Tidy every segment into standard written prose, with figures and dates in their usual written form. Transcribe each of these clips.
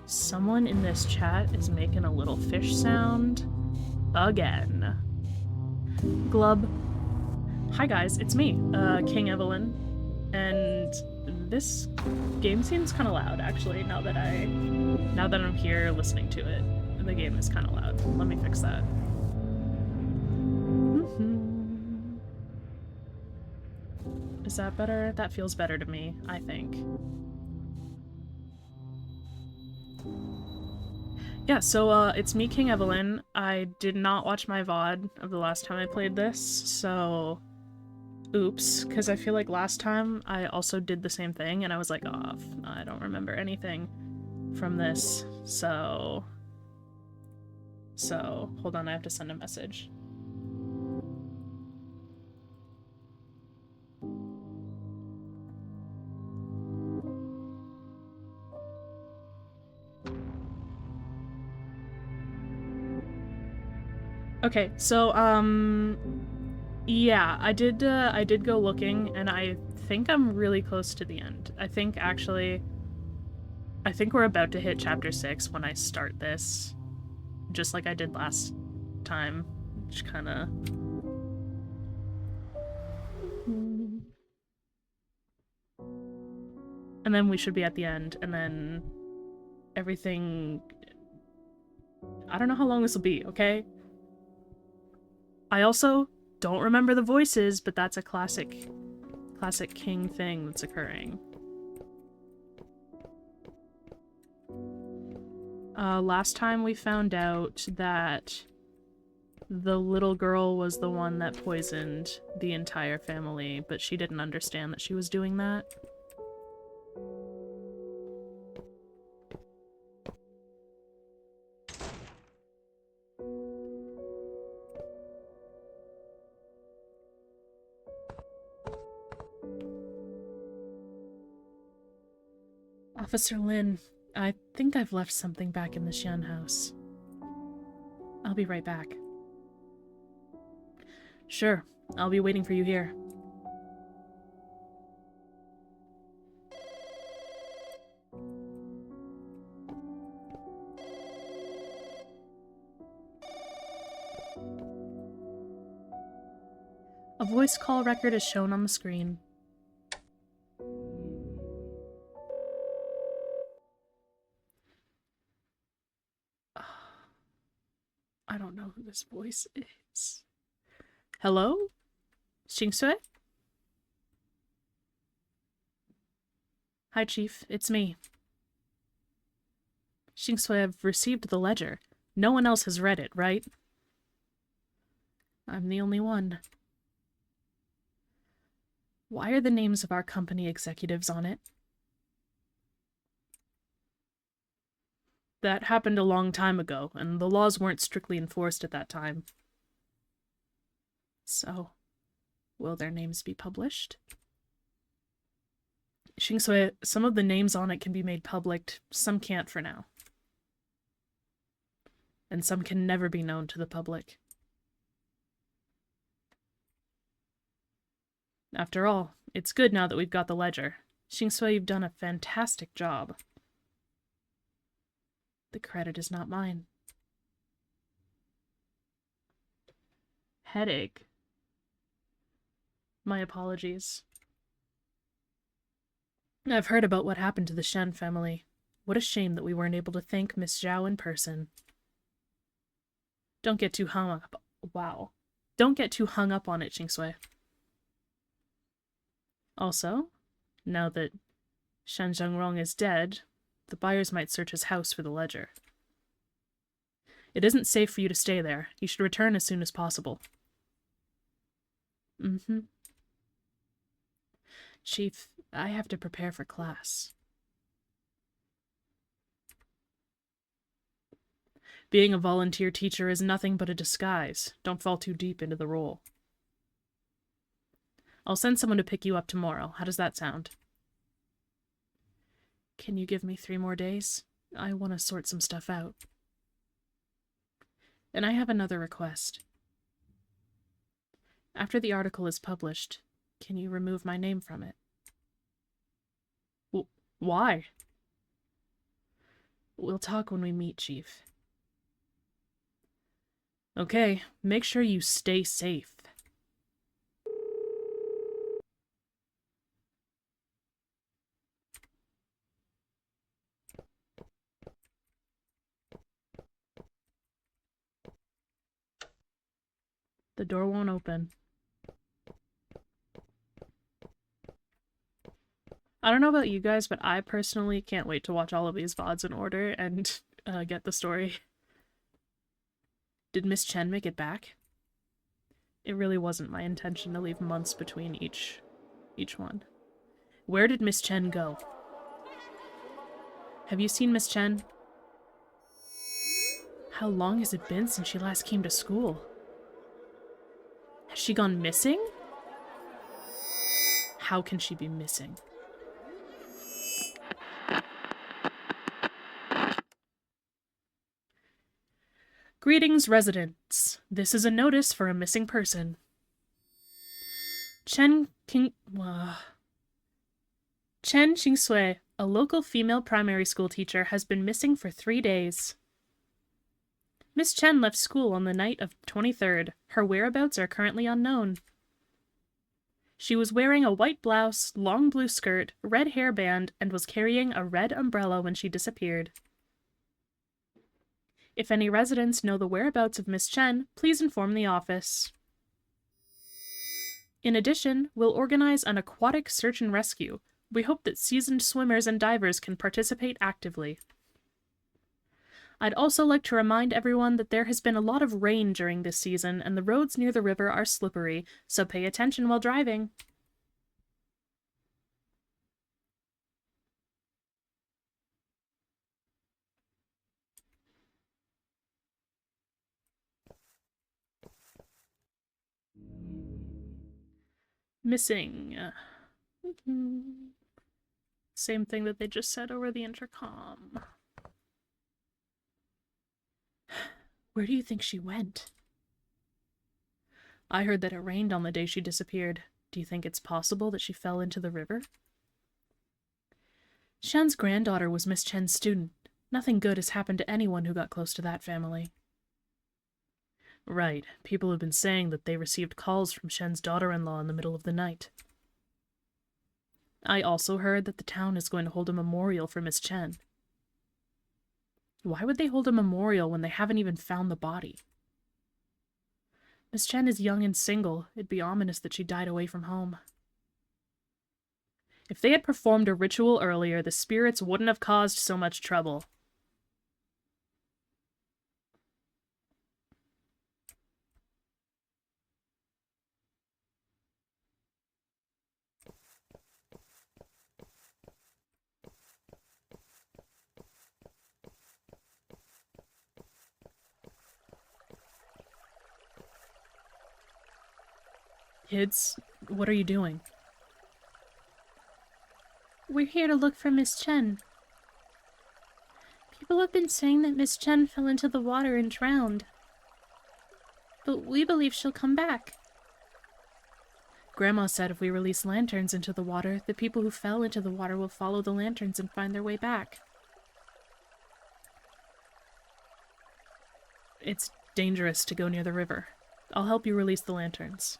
Someone in this chat is making a little fish sound again. Glub. Hi guys, it's me, King Evelyn, and this game seems kind of loud actually. Now that I'm here listening to it, the game is kind of loud. Let me fix that. Is that better? That feels better to me, I think. Yeah, so it's me, King Evelyn. I did not watch my VOD of the last time I played this, so oops, because I feel like last time I also did the same thing and I was like, oh, I don't remember anything from this, so hold on, I have to send a message. Okay, so yeah, I did go looking, and I think I'm really close to the end. I think we're about to hit chapter 6 when I start this, just like I did last time, which kind of... And then we should be at the end, and then everything... I don't know how long this will be, okay? I also don't remember the voices, but that's a classic King thing that's occurring. Last time we found out that the little girl was the one that poisoned the entire family, but she didn't understand that she was doing that. Officer Lin, I think I've left something back in the Xian house. I'll be right back. Sure, I'll be waiting for you here. A voice call record is shown on the screen. I don't know who this voice is. Hello? Xingsui? Hi, Chief. It's me. Xingsui, I've received the ledger. No one else has read it, right? I'm the only one. Why are the names of our company executives on it? That happened a long time ago, and the laws weren't strictly enforced at that time. So, will their names be published? Xingsui, some of the names on it can be made public, some can't for now. And some can never be known to the public. After all, it's good now that we've got the ledger. Xingsui, you've done a fantastic job. The credit is not mine. Headache. My apologies. I've heard about what happened to the Shen family. What a shame that we weren't able to thank Miss Zhao in person. Don't get too hung up. Wow. Don't get too hung up on it, Xingsui. Also, now that Shen Zhengrong is dead, the buyers might search his house for the ledger. It isn't safe for you to stay there. You should return as soon as possible. Chief, I have to prepare for class. Being a volunteer teacher is nothing but a disguise. Don't fall too deep into the role. I'll send someone to pick you up tomorrow. How does that sound? Can you give me 3 more days? I want to sort some stuff out. And I have another request. After the article is published, can you remove my name from it? Why? We'll talk when we meet, Chief. Okay, make sure you stay safe. The door won't open. I don't know about you guys, but I personally can't wait to watch all of these VODs in order and get the story. Did Miss Chen make it back? It really wasn't my intention to leave months between each one. Where did Miss Chen go? Have you seen Miss Chen? How long has it been since she last came to school? Has she gone missing? How can she be missing? Greetings, residents. This is a notice for a missing person. Chen Qingsui, a local female primary school teacher, has been missing for 3 days. Miss Chen left school on the night of 23rd. Her whereabouts are currently unknown. She was wearing a white blouse, long blue skirt, red hairband, and was carrying a red umbrella when she disappeared. If any residents know the whereabouts of Miss Chen, please inform the office. In addition, we'll organize an aquatic search and rescue. We hope that seasoned swimmers and divers can participate actively. I'd also like to remind everyone that there has been a lot of rain during this season and the roads near the river are slippery, so pay attention while driving. Missing. Same thing that they just said over the intercom. Where do you think she went? I heard that it rained on the day she disappeared. Do you think it's possible that she fell into the river? Shen's granddaughter was Miss Chen's student. Nothing good has happened to anyone who got close to that family. Right. People have been saying that they received calls from Shen's daughter-in-law in the middle of the night. I also heard that the town is going to hold a memorial for Miss Chen. Why would they hold a memorial when they haven't even found the body? Miss Chen is young and single. It'd be ominous that she died away from home. If they had performed a ritual earlier, the spirits wouldn't have caused so much trouble. Kids, what are you doing? We're here to look for Miss Chen. People have been saying that Miss Chen fell into the water and drowned. But we believe she'll come back. Grandma said if we release lanterns into the water, the people who fell into the water will follow the lanterns and find their way back. It's dangerous to go near the river. I'll help you release the lanterns.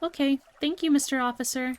Okay, thank you, Mr. Officer.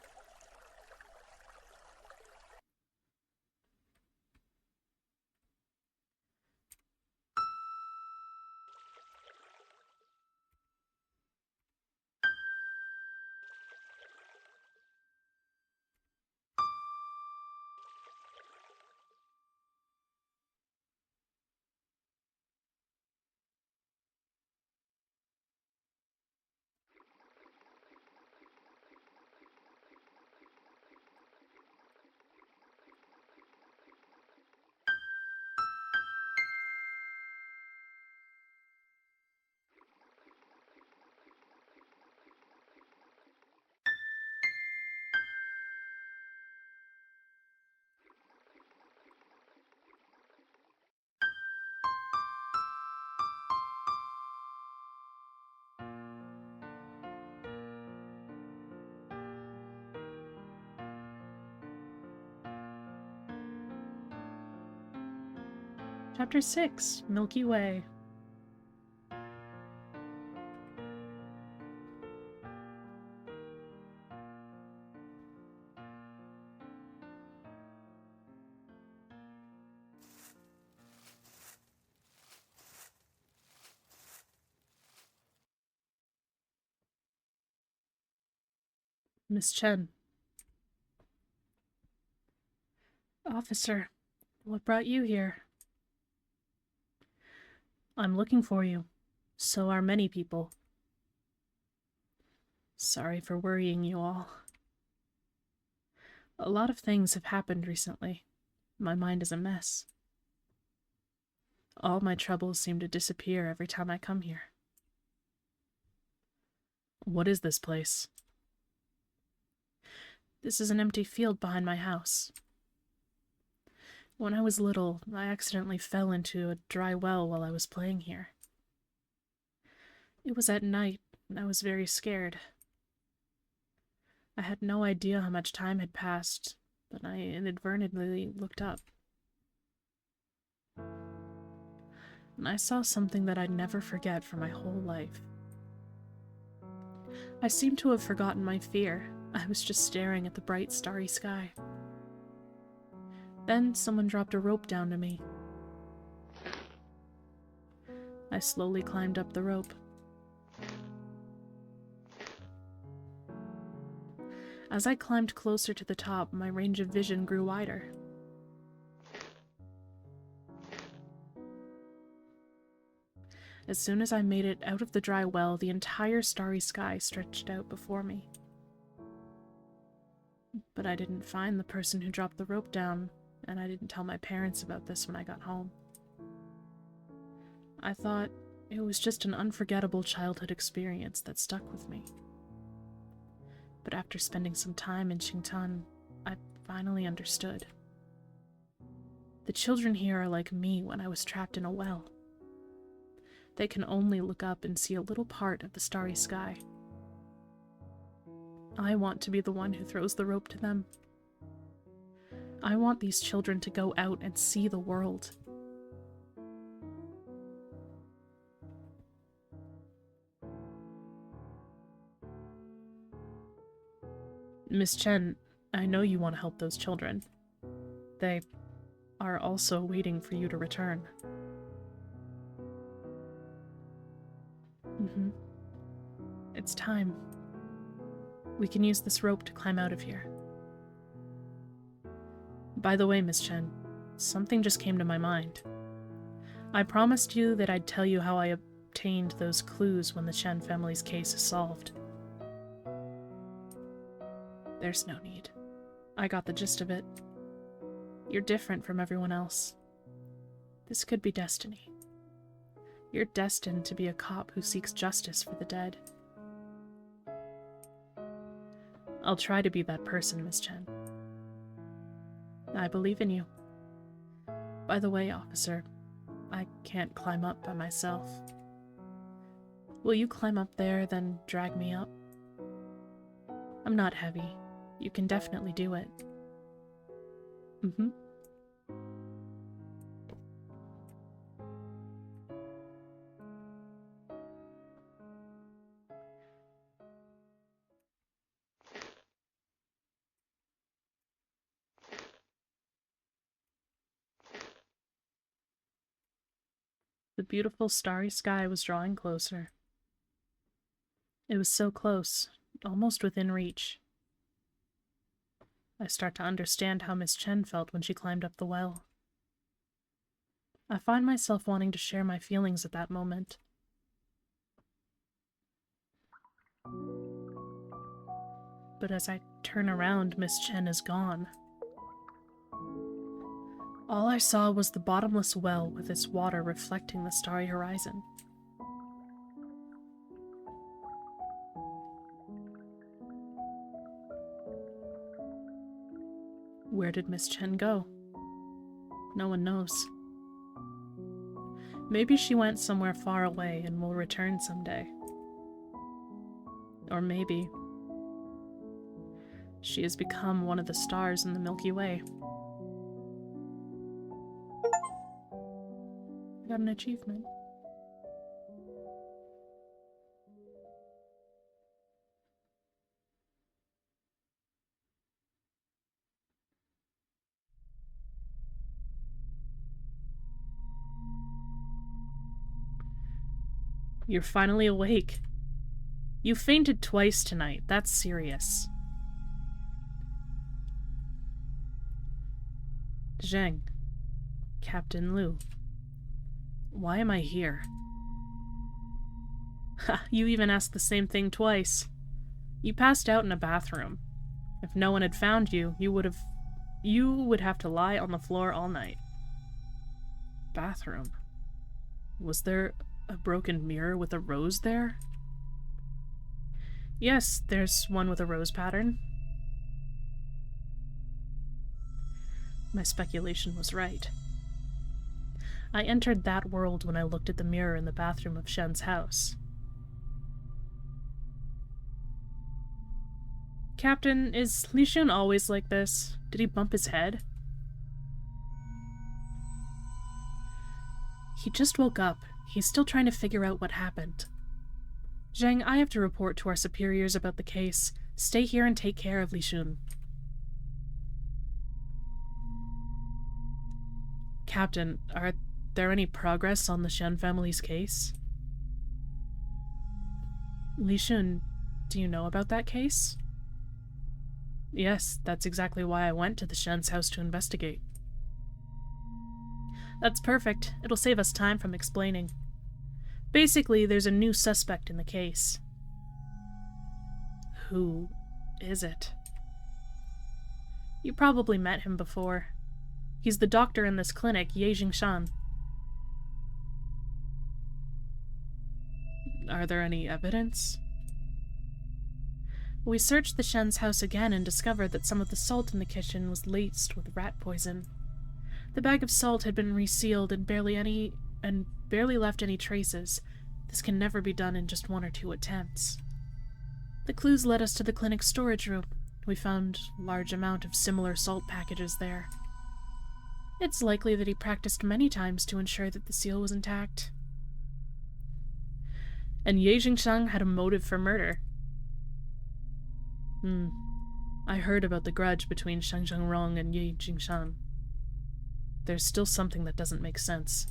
Chapter 6, Milky Way. Miss Chen. Officer, what brought you here? I'm looking for you. So are many people. Sorry for worrying you all. A lot of things have happened recently. My mind is a mess. All my troubles seem to disappear every time I come here. What is this place? This is an empty field behind my house. When I was little, I accidentally fell into a dry well while I was playing here. It was at night, and I was very scared. I had no idea how much time had passed, but I inadvertently looked up. And I saw something that I'd never forget for my whole life. I seemed to have forgotten my fear. I was just staring at the bright, starry sky. Then someone dropped a rope down to me. I slowly climbed up the rope. As I climbed closer to the top, my range of vision grew wider. As soon as I made it out of the dry well, the entire starry sky stretched out before me. But I didn't find the person who dropped the rope down, and I didn't tell my parents about this when I got home. I thought it was just an unforgettable childhood experience that stuck with me. But after spending some time in Xingtan, I finally understood. The children here are like me when I was trapped in a well. They can only look up and see a little part of the starry sky. I want to be the one who throws the rope to them. I want these children to go out and see the world. Miss Chen, I know you want to help those children. They are also waiting for you to return. It's time. We can use this rope to climb out of here. By the way, Miss Chen, something just came to my mind. I promised you that I'd tell you how I obtained those clues when the Chen family's case is solved. There's no need. I got the gist of it. You're different from everyone else. This could be destiny. You're destined to be a cop who seeks justice for the dead. I'll try to be that person, Miss Chen. I believe in you. By the way, officer, I can't climb up by myself. Will you climb up there, then drag me up? I'm not heavy. You can definitely do it. The beautiful starry sky was drawing closer. It was so close, almost within reach. I start to understand how Miss Chen felt when she climbed up the well. I find myself wanting to share my feelings at that moment. But as I turn around, Miss Chen is gone. All I saw was the bottomless well with its water reflecting the starry horizon. Where did Miss Chen go? No one knows. Maybe she went somewhere far away and will return someday. Or maybe she has become one of the stars in the Milky Way. Got an achievement. You're finally awake. You fainted twice tonight. That's serious. Zheng. Captain Liu. Why am I here? Ha, you even asked the same thing twice. You passed out in a bathroom. If no one had found you, you would have to lie on the floor all night. Bathroom. Was there a broken mirror with a rose there? Yes, there's one with a rose pattern. My speculation was right. I entered that world when I looked at the mirror in the bathroom of Shen's house. Captain, is Li Shun always like this? Did he bump his head? He just woke up. He's still trying to figure out what happened. Zheng, I have to report to our superiors about the case. Stay here and take care of Li Shun. Captain, are there any progress on the Shen family's case? Li Shun, do you know about that case? Yes, that's exactly why I went to the Shen's house to investigate. That's perfect. It'll save us time from explaining. Basically, there's a new suspect in the case. Who is it? You probably met him before. He's the doctor in this clinic, Ye Jingshan. Are there any evidence? We searched the Shen's house again and discovered that some of the salt in the kitchen was laced with rat poison. The bag of salt had been resealed and barely left any traces. This can never be done in just 1 or 2 attempts. The clues led us to the clinic's storage room. We found a large amount of similar salt packages there. It's likely that he practiced many times to ensure that the seal was intact. And Ye Jingshang had a motive for murder. I heard about the grudge between Shang Zhengrong and Ye Jingshan. There's still something that doesn't make sense.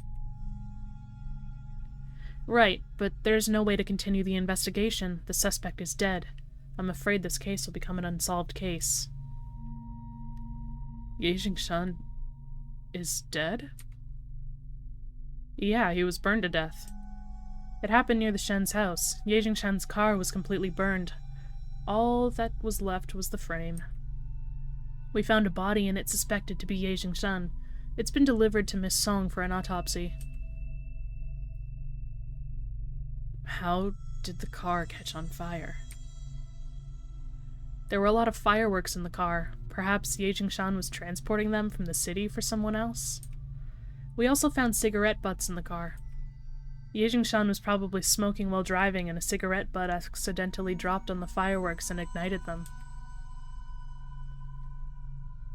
Right, but there's no way to continue the investigation. The suspect is dead. I'm afraid this case will become an unsolved case. Ye Jingshan is dead? Yeah, he was burned to death. It happened near the Shen's house. Ye Jingshan's car was completely burned. All that was left was the frame. We found a body and it's suspected to be Ye Jingshan. It's been delivered to Miss Song for an autopsy. How did the car catch on fire? There were a lot of fireworks in the car. Perhaps Ye Jingshan was transporting them from the city for someone else? We also found cigarette butts in the car. Ye Jingshan was probably smoking while driving and a cigarette butt accidentally dropped on the fireworks and ignited them.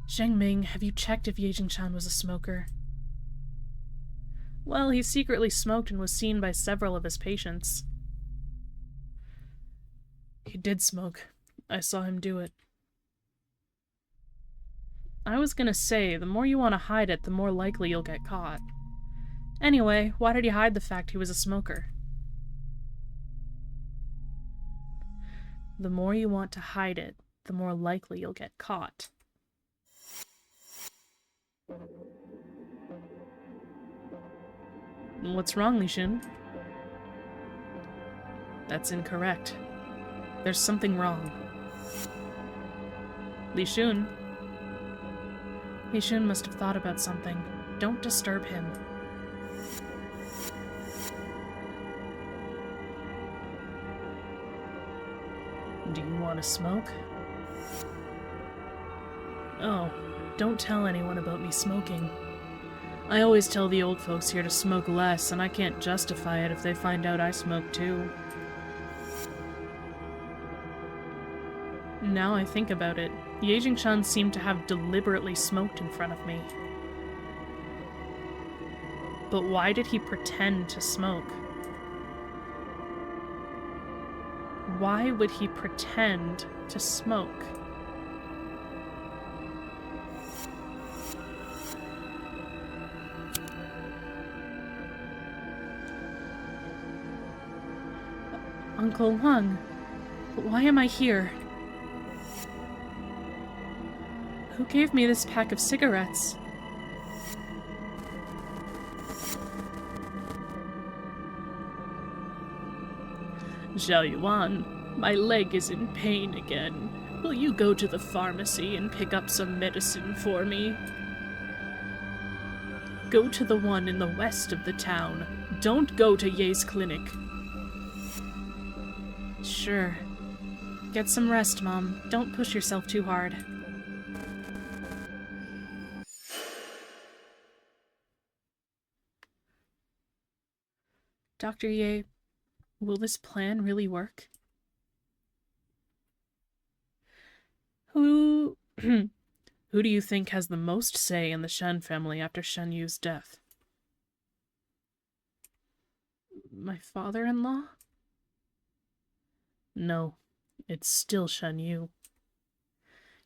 Zheng Ming, have you checked if Ye Jingshan was a smoker? Well, he secretly smoked and was seen by several of his patients. He did smoke. I saw him do it. I was gonna say, the more you want to hide it, the more likely you'll get caught. Anyway, why did he hide the fact he was a smoker? The more you want to hide it, the more likely you'll get caught. What's wrong, Li Shun? That's incorrect. There's something wrong. Li Shun? Li Shun must have thought about something. Don't disturb him. Do you want to smoke? Oh, don't tell anyone about me smoking. I always tell the old folks here to smoke less, and I can't justify it if they find out I smoke too. Now I think about it, Ye Jingshan seemed to have deliberately smoked in front of me. But why did he pretend to smoke? Why would he pretend to smoke? Uncle Lung, why am I here? Who gave me this pack of cigarettes? Zhao Yuan, my leg is in pain again. Will you go to the pharmacy and pick up some medicine for me? Go to the one in the west of the town. Don't go to Ye's clinic. Sure. Get some rest, Mom. Don't push yourself too hard. Dr. Ye, will this plan really work? Who do you think has the most say in the Shen family after Shen Yu's death? My father-in-law? No, it's still Shen Yu.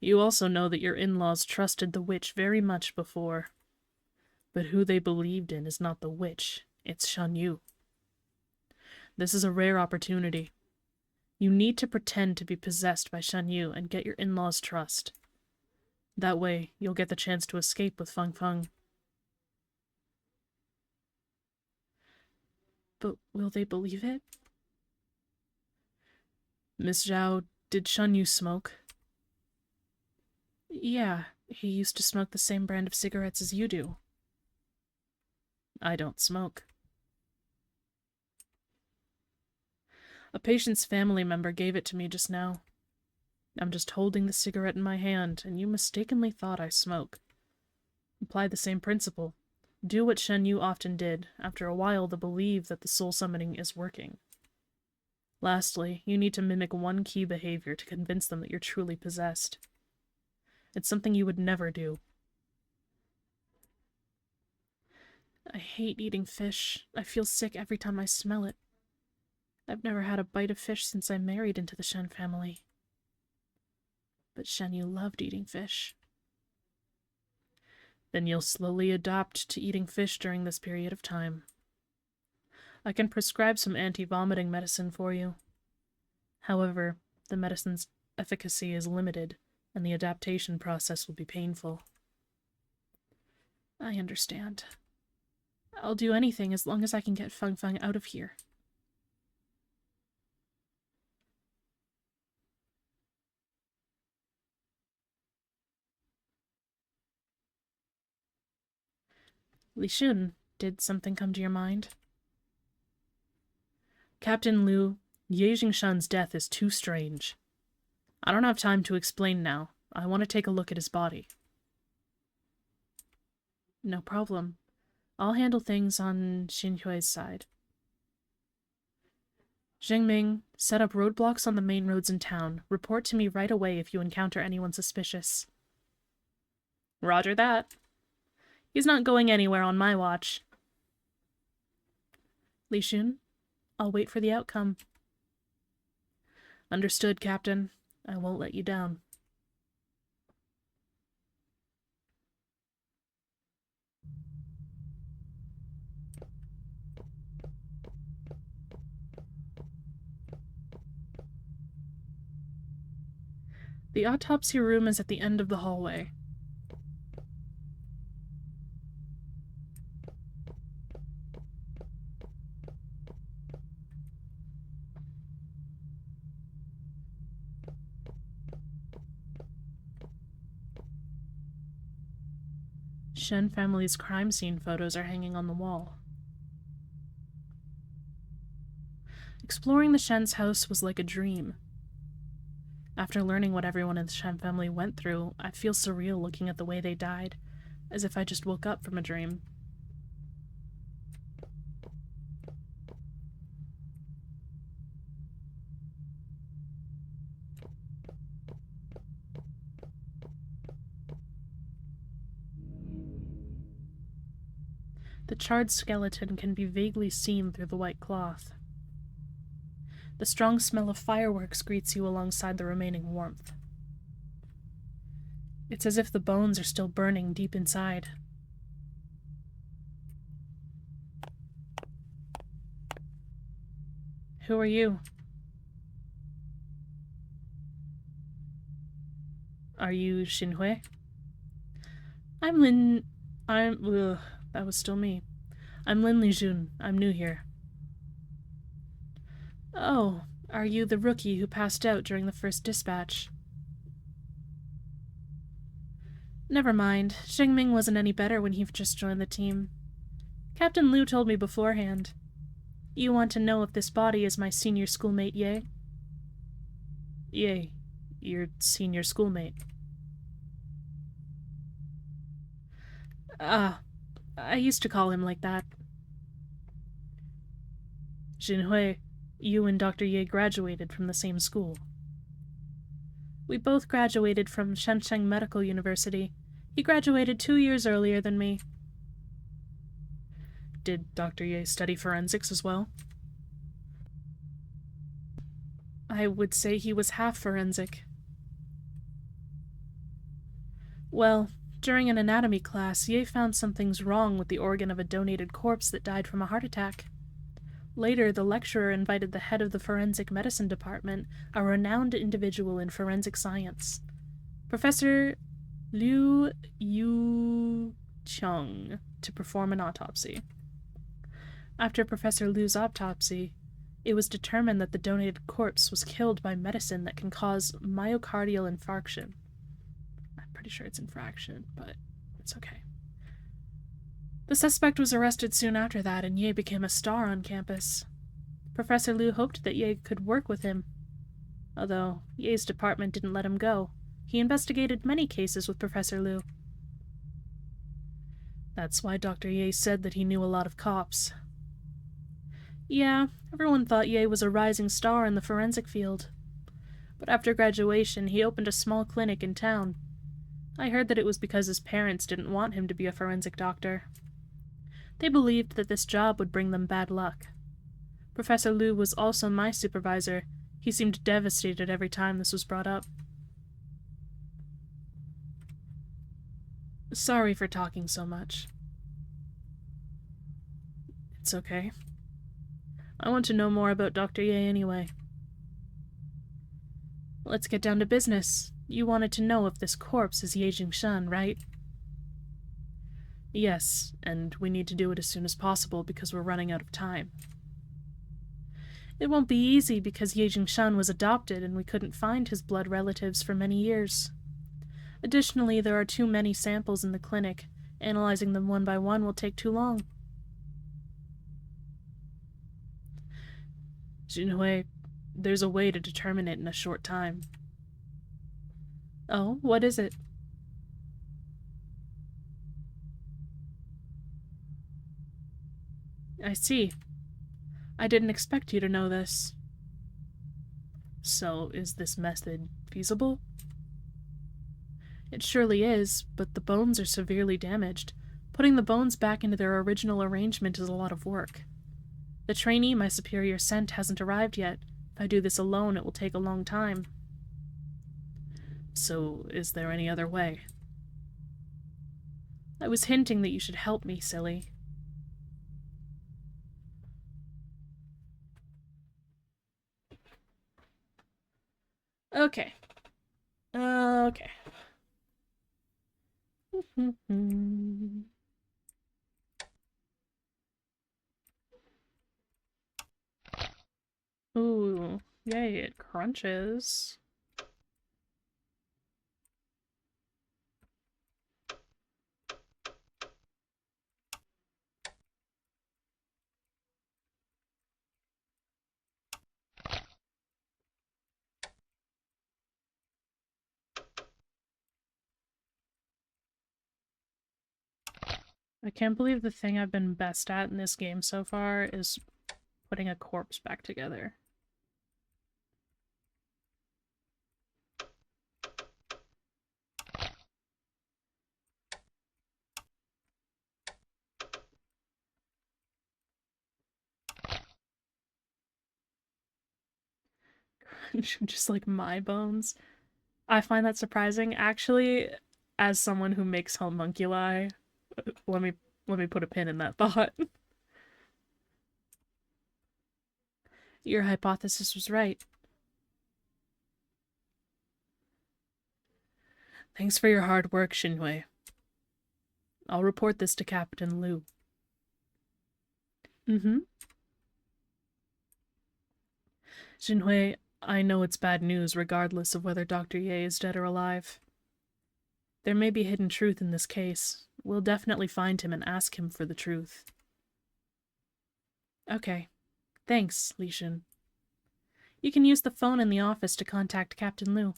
You also know that your in-laws trusted the witch very much before. But who they believed in is not the witch, it's Shen Yu. This is a rare opportunity. You need to pretend to be possessed by Shen Yu and get your in-laws' trust. That way, you'll get the chance to escape with Feng Feng. But will they believe it? Miss Zhao, did Shen Yu smoke? Yeah, he used to smoke the same brand of cigarettes as you do. I don't smoke. A patient's family member gave it to me just now. I'm just holding the cigarette in my hand, and you mistakenly thought I smoke. Apply the same principle. Do what Shen Yu often did. After a while, they'll believe that the soul summoning is working. Lastly, you need to mimic one key behavior to convince them that you're truly possessed. It's something you would never do. I hate eating fish. I feel sick every time I smell it. I've never had a bite of fish since I married into the Shen family. But Shen Yu loved eating fish. Then you'll slowly adopt to eating fish during this period of time. I can prescribe some anti-vomiting medicine for you. However, the medicine's efficacy is limited, and the adaptation process will be painful. I understand. I'll do anything as long as I can get Feng Feng out of here. Li Shun, did something come to your mind? Captain Liu, Ye Jingshan's death is too strange. I don't have time to explain now. I want to take a look at his body. No problem. I'll handle things on Xinhui's side. Zhengming, set up roadblocks on the main roads in town. Report to me right away if you encounter anyone suspicious. Roger that. He's not going anywhere on my watch. Li Shun, I'll wait for the outcome. Understood, Captain. I won't let you down. The autopsy room is at the end of the hallway. Shen family's crime scene photos are hanging on the wall. Exploring the Shen's house was like a dream. After learning what everyone in the Shen family went through, I feel surreal looking at the way they died, as if I just woke up from a dream. The charred skeleton can be vaguely seen through the white cloth. The strong smell of fireworks greets you alongside the remaining warmth. It's as if the bones are still burning deep inside. Who are you? Are you Xinhui? That was still me. I'm Lin Lijun. I'm new here. Oh, are you the rookie who passed out during the first dispatch? Never mind. Xingming wasn't any better when he just joined the team. Captain Liu told me beforehand. You want to know if this body is my senior schoolmate Ye? Ye, your senior schoolmate. Ah, I used to call him like that. Xinhui, you and Dr. Ye graduated from the same school. We both graduated from Shensheng Medical University. He graduated 2 years earlier than me. Did Dr. Ye study forensics as well? I would say he was half forensic. Well, during an anatomy class, Ye found something's wrong with the organ of a donated corpse that died from a heart attack. Later, the lecturer invited the head of the forensic medicine department, a renowned individual in forensic science, Professor Liu Yu Cheng, to perform an autopsy. After Professor Liu's autopsy, it was determined that the donated corpse was killed by medicine that can cause myocardial infarction. I'm pretty sure it's infraction, but it's okay. The suspect was arrested soon after that, and Ye became a star on campus. Professor Liu hoped that Ye could work with him. Although Ye's department didn't let him go, he investigated many cases with Professor Liu. That's why Dr. Ye said that he knew a lot of cops. Yeah, everyone thought Ye was a rising star in the forensic field. But after graduation, he opened a small clinic in town. I heard that it was because his parents didn't want him to be a forensic doctor. They believed that this job would bring them bad luck. Professor Liu was also my supervisor. He seemed devastated every time this was brought up. Sorry for talking so much. It's okay. I want to know more about Dr. Ye anyway. Let's get down to business. You wanted to know if this corpse is Ye Jingshan, right? Yes, and we need to do it as soon as possible because we're running out of time. It won't be easy because Ye Jingshan was adopted and we couldn't find his blood relatives for many years. Additionally, there are too many samples in the clinic. Analyzing them one by one will take too long. Xinhui, there's a way to determine it in a short time. Oh, what is it? I see. I didn't expect you to know this. So, is this method feasible? It surely is, but the bones are severely damaged. Putting the bones back into their original arrangement is a lot of work. The trainee my superior sent hasn't arrived yet. If I do this alone, it will take a long time. So, is there any other way? I was hinting that you should help me, silly. Okay. Okay. Ooh, yay, it crunches. I can't believe the thing I've been best at in this game so far is putting a corpse back together. Just like my bones. I find that surprising. Actually, as someone who makes homunculi, let me let me put a pin in that thought. Your hypothesis was right. Thanks for your hard work, Shinhui. I'll report this to Captain Liu. Mm-hmm. Shinhui, I know it's bad news regardless of whether Dr. Ye is dead or alive. There may be hidden truth in this case. We'll definitely find him and ask him for the truth. Okay. Thanks, Li Shun. You can use the phone in the office to contact Captain Liu.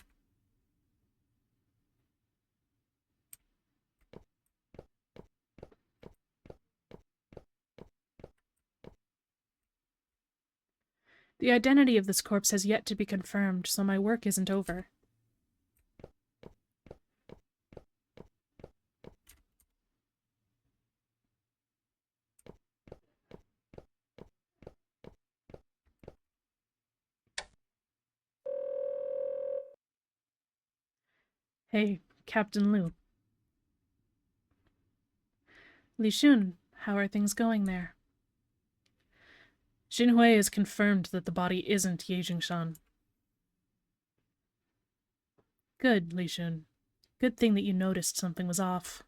The identity of this corpse has yet to be confirmed, so my work isn't over. Hey, Captain Liu. Li Shun, how are things going there? Xinhui has confirmed that the body isn't Ye Jingshan. Good, Li Shun. Good thing that you noticed something was off.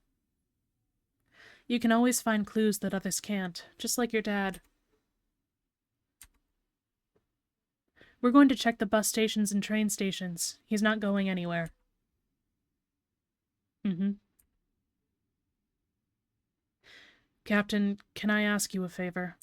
You can always find clues that others can't, just like your dad. We're going to check the bus stations and train stations. He's not going anywhere. Mm-hmm. Captain, can I ask you a favor?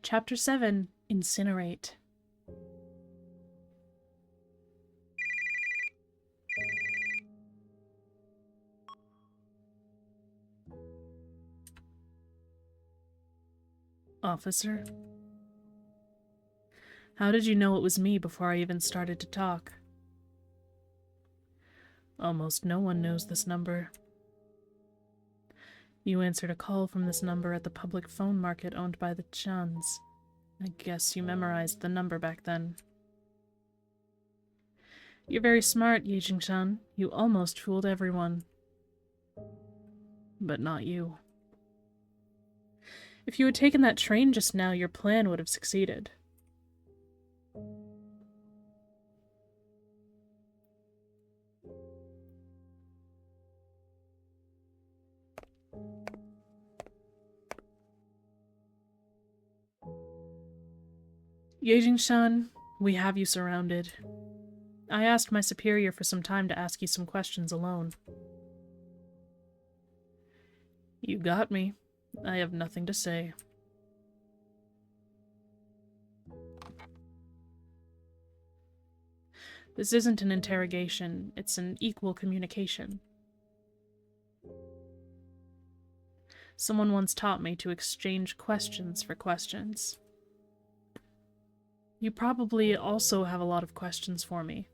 Chapter 7, Incinerate. Officer? How did you know it was me before I even started to talk? Almost no one knows this number. You answered a call from this number at the public phone market owned by the Chans. I guess you memorized the number back then. You're very smart, Ye Jingshan. You almost fooled everyone. But not you. If you had taken that train just now, your plan would have succeeded. Ye Jingshan, we have you surrounded. I asked my superior for some time to ask you some questions alone. You got me. I have nothing to say. This isn't an interrogation, it's an equal communication. Someone once taught me to exchange questions for questions. You probably also have a lot of questions for me.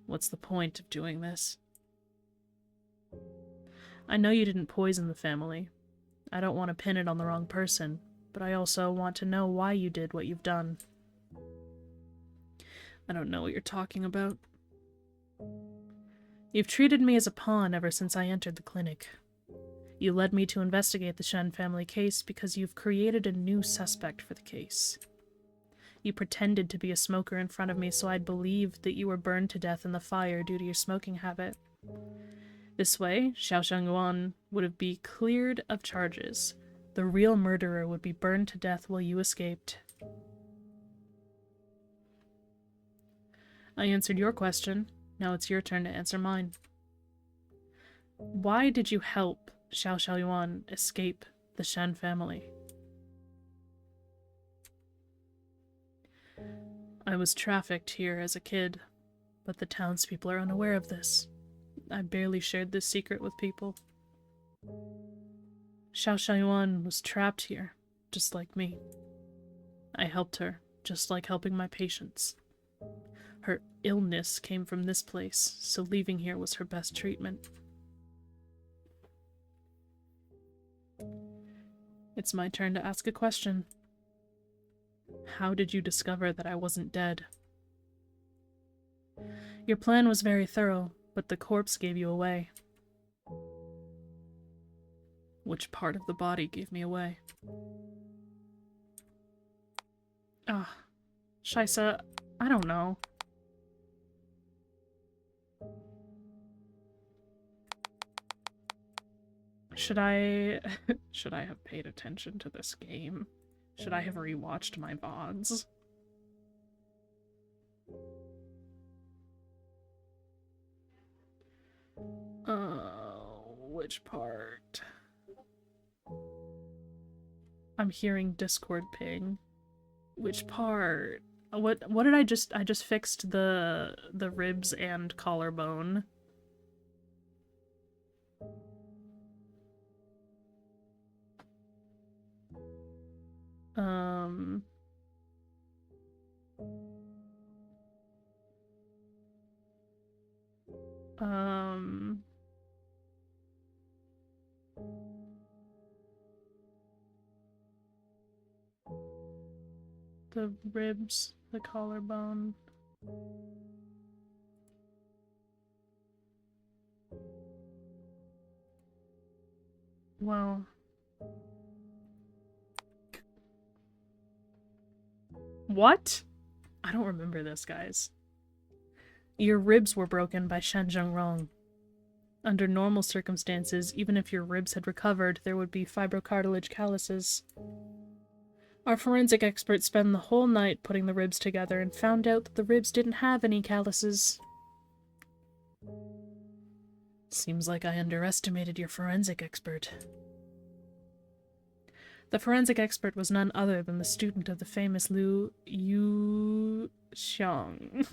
What's the point of doing this? I know you didn't poison the family. I don't want to pin it on the wrong person, but I also want to know why you did what you've done. I don't know what you're talking about. You've treated me as a pawn ever since I entered the clinic. You led me to investigate the Shen family case because you've created a new suspect for the case. You pretended to be a smoker in front of me so I'd believe that you were burned to death in the fire due to your smoking habit. This way, Xiao Shangyuan would be cleared of charges. The real murderer would be burned to death while you escaped. I answered your question. Now it's your turn to answer mine. Why did you help Xiao Xiaoyuan escape the Shen family? I was trafficked here as a kid, but the townspeople are unaware of this. I barely shared this secret with people. Xiao Shaiyuan was trapped here, just like me. I helped her, just like helping my patients. Her illness came from this place, so leaving here was her best treatment. It's my turn to ask a question. How did you discover that I wasn't dead? Your plan was very thorough, but the corpse gave you away. Which part of the body gave me away? Ah, Shaisa, I don't know. Should I have paid attention to this game? Should I have rewatched my VODs? Which part? I'm hearing Discord ping. Which part? What did I just fixed the ribs and collarbone. The ribs, the collarbone. Well. What? I don't remember this, guys. Your ribs were broken by Shan Zhengrong. Under normal circumstances, even if your ribs had recovered, there would be fibrocartilage calluses. Our forensic experts spent the whole night putting the ribs together and found out that the ribs didn't have any calluses. Seems like I underestimated your forensic expert. The forensic expert was none other than the student of the famous Liu Xiang.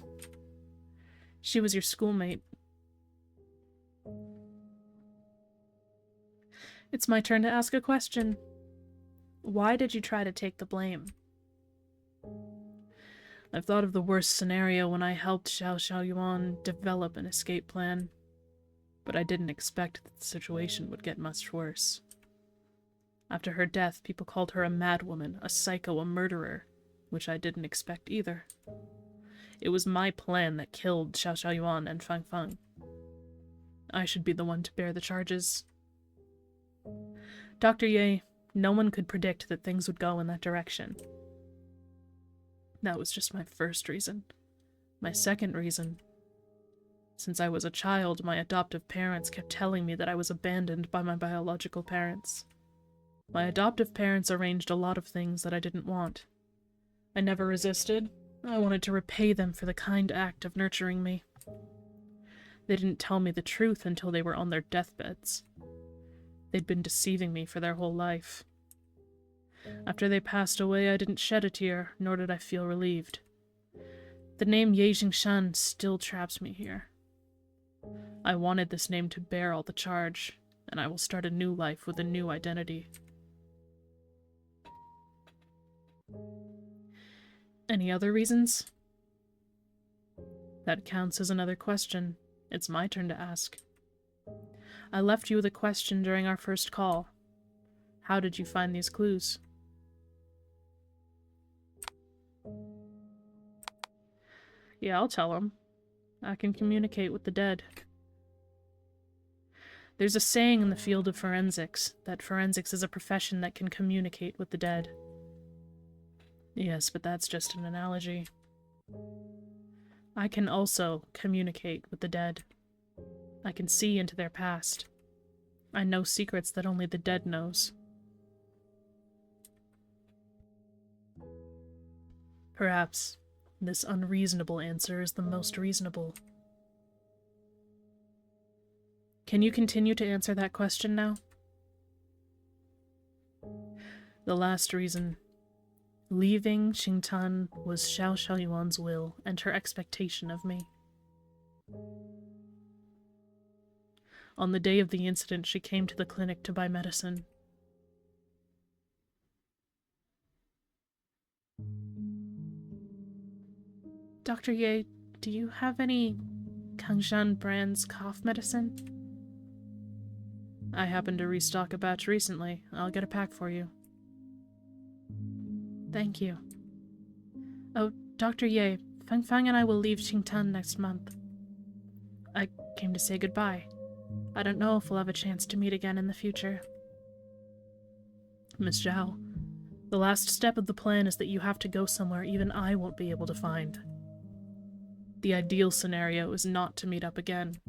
She was your schoolmate. It's my turn to ask a question. Why did you try to take the blame? I've thought of the worst scenario when I helped Xiao Shaoyuan develop an escape plan, but I didn't expect that the situation would get much worse. After her death, people called her a madwoman, a psycho, a murderer, which I didn't expect either. It was my plan that killed Xiao Shaoyuan and Fang Fang. I should be the one to bear the charges. Dr. Ye, no one could predict that things would go in that direction. That was just my first reason. My second reason. Since I was a child, my adoptive parents kept telling me that I was abandoned by my biological parents. My adoptive parents arranged a lot of things that I didn't want. I never resisted. I wanted to repay them for the kind act of nurturing me. They didn't tell me the truth until they were on their deathbeds. They'd been deceiving me for their whole life. After they passed away, I didn't shed a tear, nor did I feel relieved. The name Ye Jingshan still traps me here. I wanted this name to bear all the charge, and I will start a new life with a new identity. Any other reasons? That counts as another question. It's my turn to ask. I left you with a question during our first call. How did you find these clues? Yeah, I'll tell him. I can communicate with the dead. There's a saying in the field of forensics that forensics is a profession that can communicate with the dead. Yes, but that's just an analogy. I can also communicate with the dead. I can see into their past. I know secrets that only the dead knows. Perhaps this unreasonable answer is the most reasonable. Can you continue to answer that question now? The last reason. Leaving Xingtan was Xiao Shaoyuan's will and her expectation of me. On the day of the incident, she came to the clinic to buy medicine. Dr. Ye, do you have any Kangshan brand's cough medicine? I happened to restock a batch recently. I'll get a pack for you. Thank you. Oh, Dr. Ye, Feng Feng and I will leave Qingtan next month. I came to say goodbye. I don't know if we'll have a chance to meet again in the future. Miss Zhao, the last step of the plan is that you have to go somewhere even I won't be able to find. The ideal scenario is not to meet up again.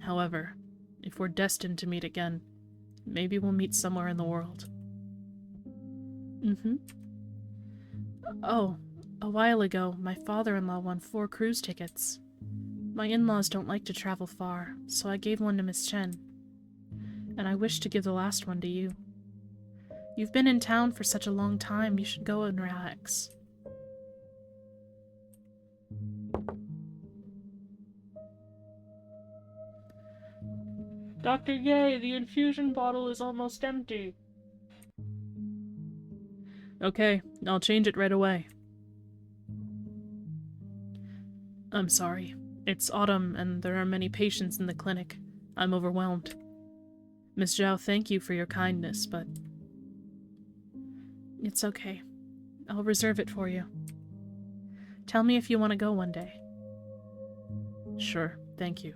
However, if we're destined to meet again, maybe we'll meet somewhere in the world. Oh, a while ago, my father-in-law won 4 cruise tickets. My in-laws don't like to travel far, so I gave one to Miss Chen. And I wish to give the last one to you. You've been in town for such a long time, you should go and relax. Dr. Ye, the infusion bottle is almost empty. Okay, I'll change it right away. I'm sorry. It's autumn, and there are many patients in the clinic. I'm overwhelmed. Miss Zhao, thank you for your kindness, but... It's okay. I'll reserve it for you. Tell me if you want to go one day. Sure, thank you.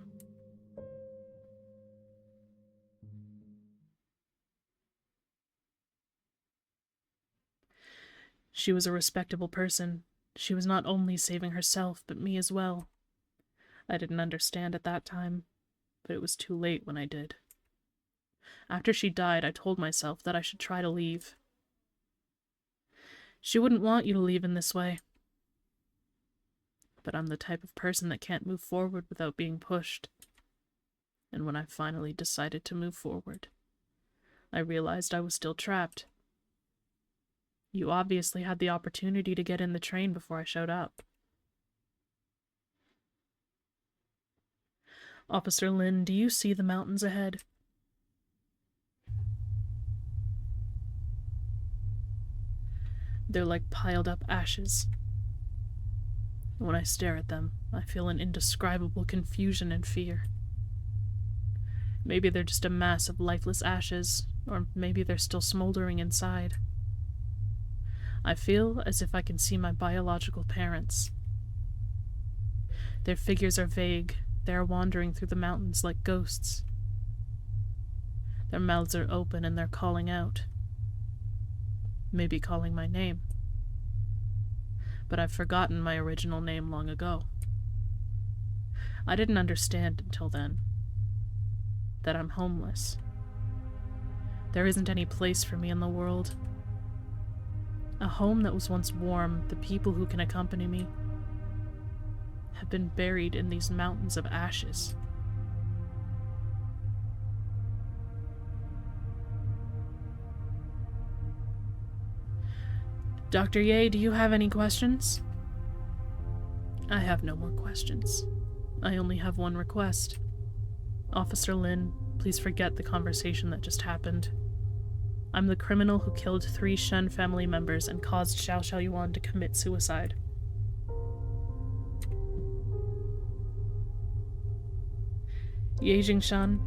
She was a respectable person. She was not only saving herself, but me as well. I didn't understand at that time, but it was too late when I did. After she died, I told myself that I should try to leave. She wouldn't want you to leave in this way. But I'm the type of person that can't move forward without being pushed. And when I finally decided to move forward, I realized I was still trapped. You obviously had the opportunity to get in the train before I showed up. Officer Lin, do you see the mountains ahead? They're like piled up ashes. When I stare at them, I feel an indescribable confusion and fear. Maybe they're just a mass of lifeless ashes, or maybe they're still smoldering inside. I feel as if I can see my biological parents. Their figures are vague. They are wandering through the mountains like ghosts. Their mouths are open and they're calling out. Maybe calling my name. But I've forgotten my original name long ago. I didn't understand until then that I'm homeless. There isn't any place for me in the world. A home that was once warm, the people who can accompany me, have been buried in these mountains of ashes. Dr. Ye, do you have any questions? I have no more questions. I only have one request. Officer Lin, please forget the conversation that just happened. I'm the criminal who killed 3 Shen family members and caused Xiao Xiaoyuan to commit suicide. Ye Jingshan,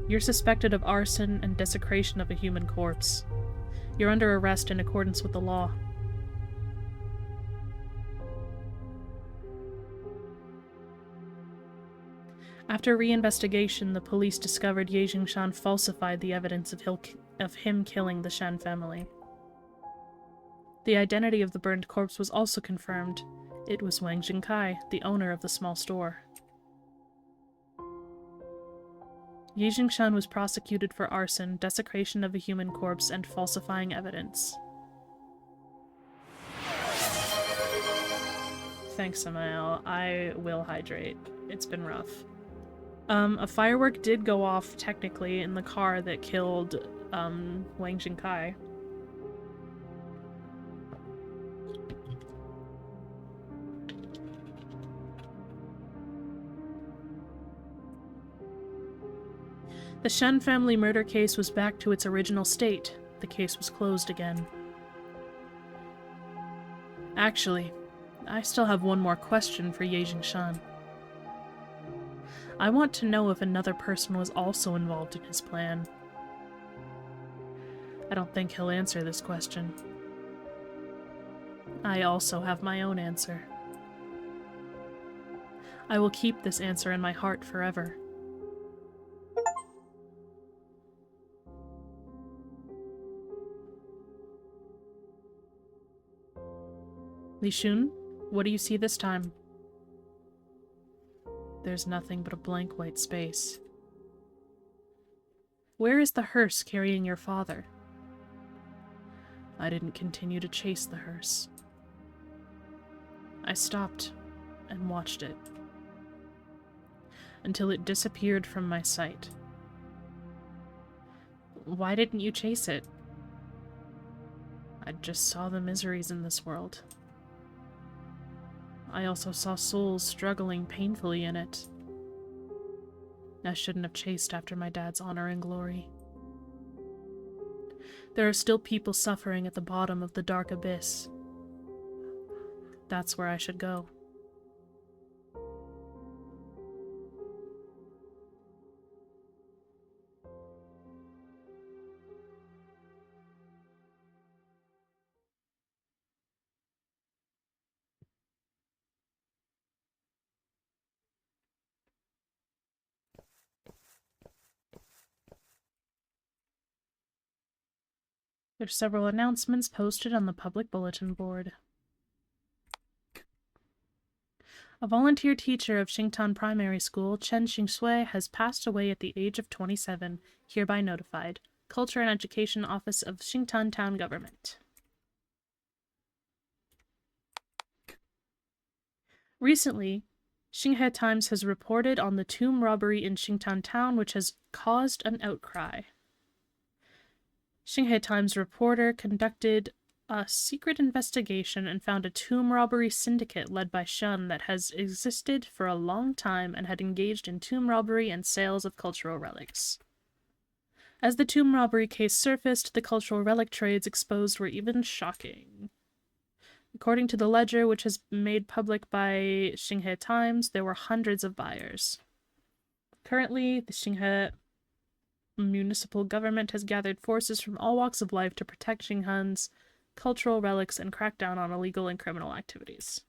you're suspected of arson and desecration of a human corpse. You're under arrest in accordance with the law. After reinvestigation, the police discovered Ye Jingshan falsified the evidence of him killing the Shan family. The identity of the burned corpse was also confirmed. It was Wang Jingkai, the owner of the small store. Ye Jingshan was prosecuted for arson, desecration of a human corpse, and falsifying evidence. Thanks, Samael. I will hydrate. It's been rough. A firework did go off, technically, in the car that killed, Wang Jingkai. The Shen family murder case was back to its original state. The case was closed again. Actually, I still have one more question for Ye Jingshan. I want to know if another person was also involved in his plan. I don't think he'll answer this question. I also have my own answer. I will keep this answer in my heart forever. Li Shun, what do you see this time? There's nothing but a blank white space. Where is the hearse carrying your father? I didn't continue to chase the hearse. I stopped and watched it until it disappeared from my sight. Why didn't you chase it? I just saw the miseries in this world. I also saw souls struggling painfully in it. I shouldn't have chased after my dad's honor and glory. There are still people suffering at the bottom of the dark abyss. That's where I should go. There's several announcements posted on the public bulletin board. A volunteer teacher of Xingtan Primary School, Chen Xingsui, has passed away at the age of 27, hereby notified. Culture and Education Office of Xingtan Town Government. Recently, Xinghe Times has reported on the tomb robbery in Xingtan Town, which has caused an outcry. Xinghe Times reporter conducted a secret investigation and found a tomb robbery syndicate led by Shun that has existed for a long time and had engaged in tomb robbery and sales of cultural relics. As the tomb robbery case surfaced, the cultural relic trades exposed were even shocking. According to the ledger, which has been made public by Xinghe Times, there were hundreds of buyers. Currently, the Xinghe municipal government has gathered forces from all walks of life to protect Xinghan's cultural relics and crack down on illegal and criminal activities.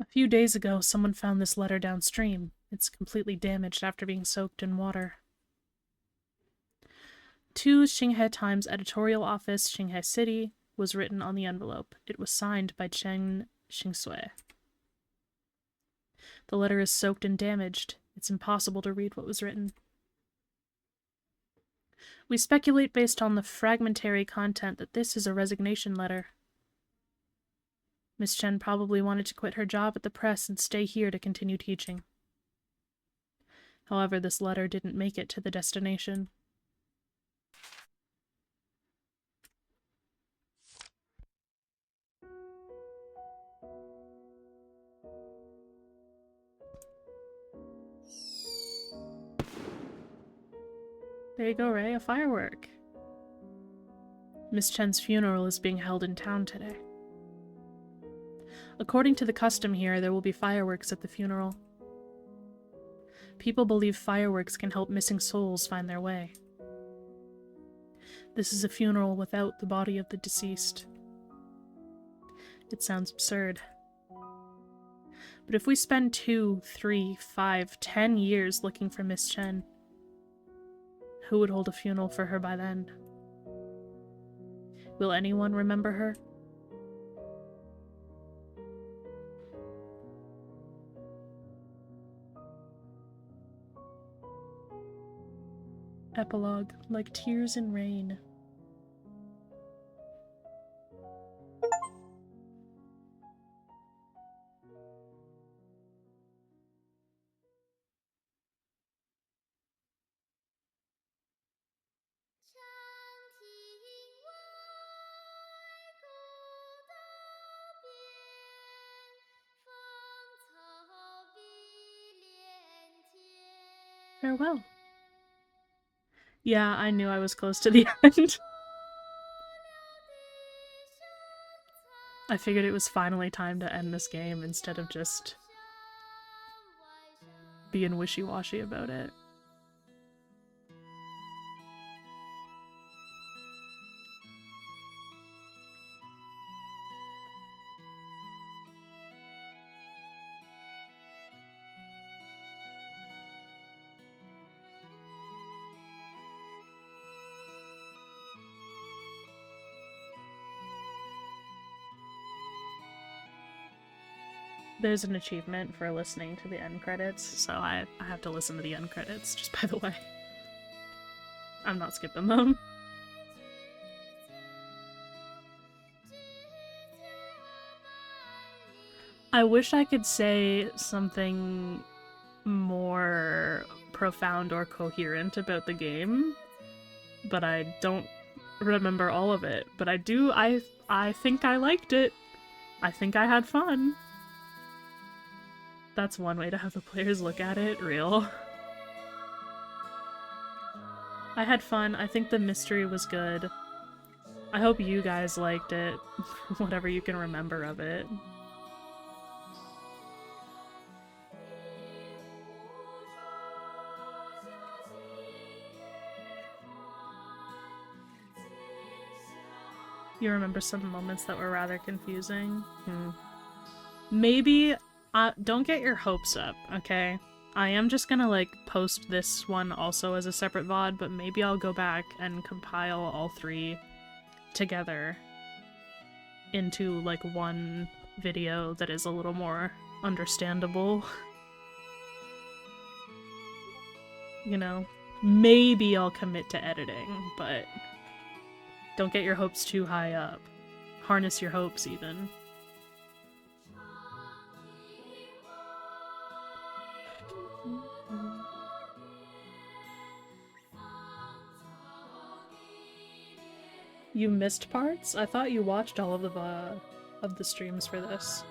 A few days ago, someone found this letter downstream. It's completely damaged after being soaked in water. To Xinghe Times editorial office, Xinghe City, was written on the envelope. It was signed by Chen Xingsui. The letter is soaked and damaged. It's impossible to read what was written. We speculate based on the fragmentary content that this is a resignation letter. Miss Chen probably wanted to quit her job at the press and stay here to continue teaching. However, this letter didn't make it to the destination. There you go, Ray, a firework. Miss Chen's funeral is being held in town today. According to the custom here, there will be fireworks at the funeral. People believe fireworks can help missing souls find their way. This is a funeral without the body of the deceased. It sounds absurd. But if we spend 2, 3, 5, 10 years looking for Miss Chen, who would hold a funeral for her by then? Will anyone remember her? Epilogue, like tears in rain. Farewell. Yeah, I knew I was close to the end. I figured it was finally time to end this game instead of just being wishy-washy about it. There's an achievement for listening to the end credits, so I have to listen to the end credits, just by the way. I'm not skipping them. I wish I could say something more profound or coherent about the game, but I don't remember all of it. But I think I liked it. I think I had fun. That's one way to have the players look at it, real. I had fun. I think the mystery was good. I hope you guys liked it, whatever you can remember of it. You remember some moments that were rather confusing? Maybe, don't get your hopes up, okay? I am just gonna, like, post this one also as a separate VOD, but maybe I'll go back and compile all three together into, like, one video that is a little more understandable. You know? Maybe I'll commit to editing, but don't get your hopes too high up. Harness your hopes, even. You missed parts? I thought you watched all of the streams for this.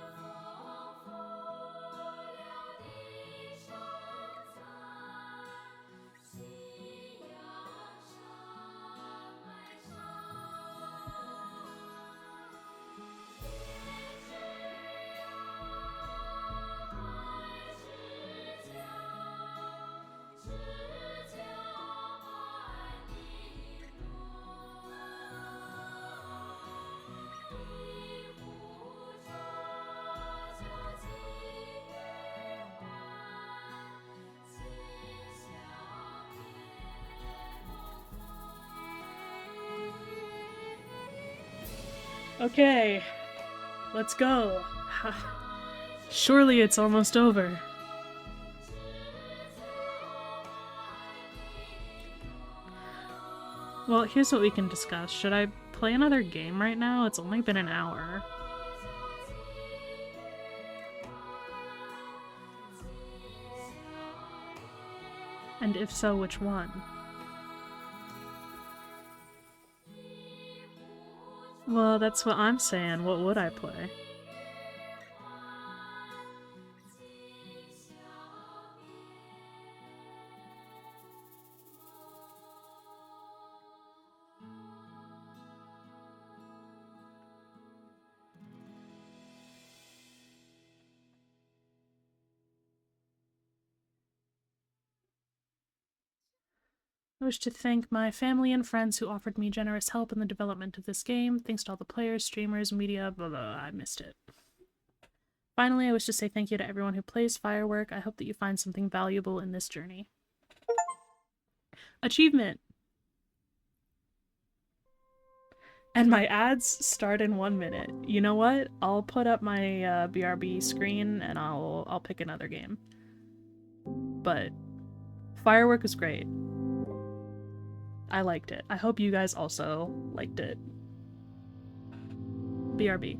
Okay, let's go. Surely it's almost over. Well, here's what we can discuss. Should I play another game right now? It's only been an hour. And if so, which one? Well, that's what I'm saying. What would I play? I wish to thank my family and friends who offered me generous help in the development of this game. Thanks to all the players, streamers, media, blah blah, I missed it. Finally, I wish to say thank you to everyone who plays Firework. I hope that you find something valuable in this journey. Achievement! And my ads start in 1 minute. You know what? I'll put up my BRB screen and I'll pick another game. But Firework is great. I liked it. I hope you guys also liked it. BRB.